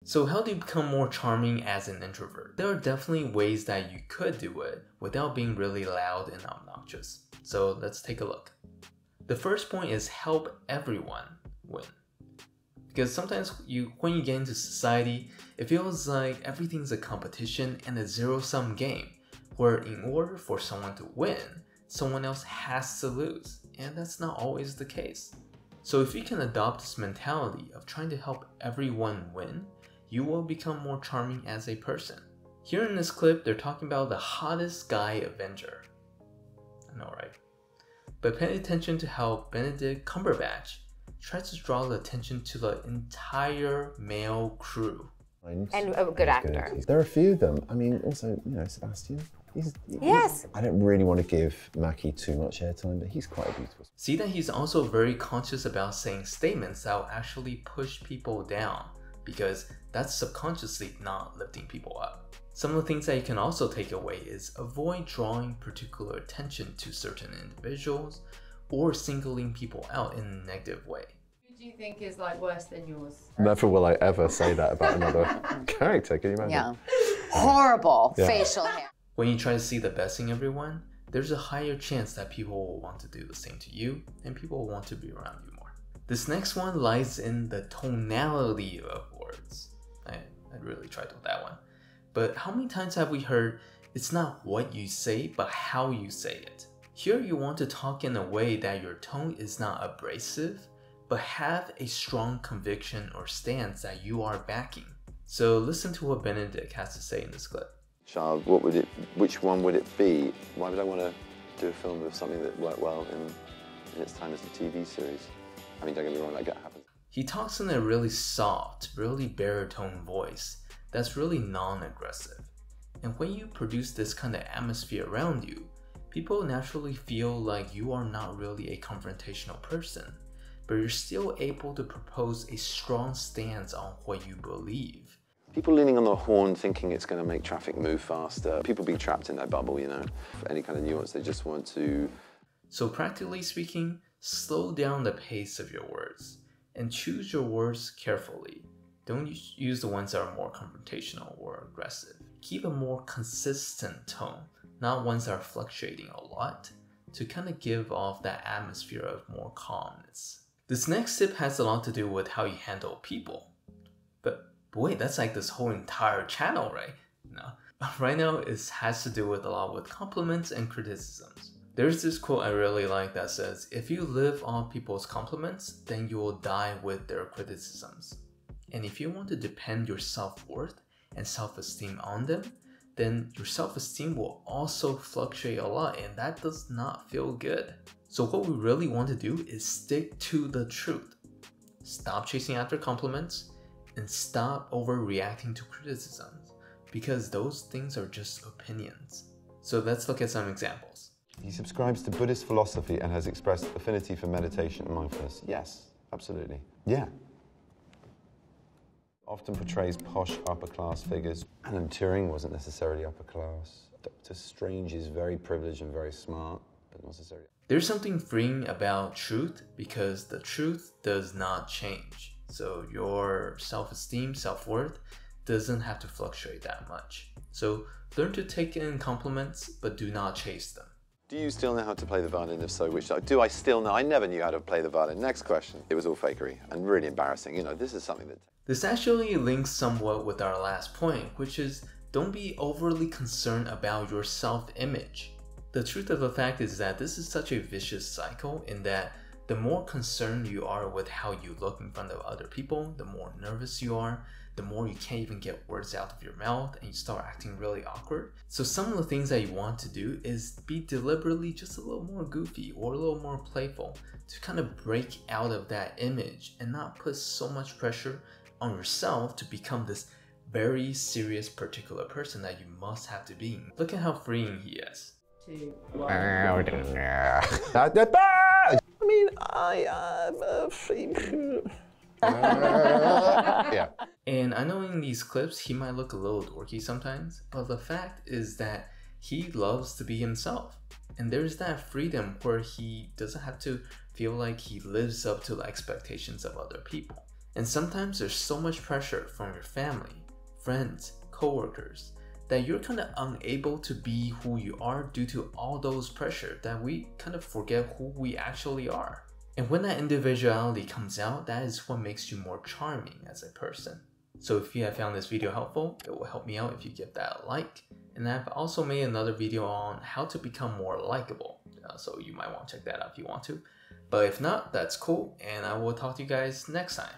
So how do you become more charming as an introvert? There are definitely ways that you could do it without being really loud and obnoxious. So let's take a look. The first point is help everyone win. Because sometimes when you get into society, it feels like everything's a competition and a zero-sum game, where in order for someone to win, someone else has to lose, and that's not always the case. So if you can adopt this mentality of trying to help everyone win, you will become more charming as a person. Here in this clip, they're talking about the hottest guy Avenger. I know, right? But pay attention to how Benedict Cumberbatch tries to draw the attention to the entire male crew. And a good actor. There are a few of them. I mean, also, Sebastian. Yes. I don't really want to give Mackie too much airtime, but he's quite beautiful. See that he's also very conscious about saying statements that will actually push people down, because that's subconsciously not lifting people up. Some of the things that you can also take away is avoid drawing particular attention to certain individuals or singling people out in a negative way. Who do you think is like worse than yours? Never will I ever say that about another character, can you imagine? Yeah. Horrible facial hair. When you try to see the best in everyone, there's a higher chance that people will want to do the same to you and people will want to be around you more. This next one lies in the tonality of words. I really tried with that one. But how many times have we heard it's not what you say, but how you say it? Here you want to talk in a way that your tone is not abrasive, but have a strong conviction or stance that you are backing. So listen to what Benedict has to say in this clip. Child, which one would it be? Why would I want to do a film of something that worked well in its time as a TV series? I mean, don't get me wrong, that happens. He talks in a really soft, really baritone voice that's really non-aggressive. And when you produce this kind of atmosphere around you, people naturally feel like you are not really a confrontational person, but you're still able to propose a strong stance on what you believe. People leaning on the horn thinking it's going to make traffic move faster. People being trapped in their bubble, For any kind of nuance, they just want to... So practically speaking, slow down the pace of your words and choose your words carefully. Don't use the ones that are more confrontational or aggressive. Keep a more consistent tone, not ones that are fluctuating a lot, to kind of give off that atmosphere of more calmness. This next tip has a lot to do with how you handle people. But wait, that's like this whole entire channel, right? No. Right now, it has to do with a lot with compliments and criticisms. There's this quote I really like that says, if you live on people's compliments, then you will die with their criticisms. And if you want to depend your self-worth and self-esteem on them, then your self-esteem will also fluctuate a lot, and that does not feel good. So what we really want to do is stick to the truth. Stop chasing after compliments and stop overreacting to criticisms, because those things are just opinions. So let's look at some examples. He subscribes to Buddhist philosophy and has expressed affinity for meditation and mindfulness. Yes, absolutely. Yeah. Often portrays posh upper-class figures. Alan Turing wasn't necessarily upper-class. Dr. Strange is very privileged and very smart, but not necessarily. There's something freeing about truth because the truth does not change. So your self-esteem, self-worth doesn't have to fluctuate that much. So learn to take in compliments, but do not chase them. Do you still know how to play the violin? If so, which do I still know? I never knew how to play the violin. Next question. It was all fakery and really embarrassing. This is something that... This actually links somewhat with our last point, which is don't be overly concerned about your self-image. The truth of the fact is that this is such a vicious cycle in that the more concerned you are with how you look in front of other people, the more nervous you are, the more you can't even get words out of your mouth and you start acting really awkward. So some of the things that you want to do is be deliberately just a little more goofy or a little more playful to kind of break out of that image and not put so much pressure on yourself to become this very serious particular person that you must have to be. Look at how freeing he is. I mean, yeah. And I know in these clips he might look a little dorky sometimes, but the fact is that he loves to be himself. And there's that freedom where he doesn't have to feel like he lives up to the expectations of other people. And sometimes there's so much pressure from your family, friends, coworkers, that you're kind of unable to be who you are due to all those pressure that we kind of forget who we actually are. And when that individuality comes out, that is what makes you more charming as a person. So if you have found this video helpful, it will help me out if you give that a like. And I've also made another video on how to become more likable. So you might want to check that out if you want to. But if not, that's cool. And I will talk to you guys next time.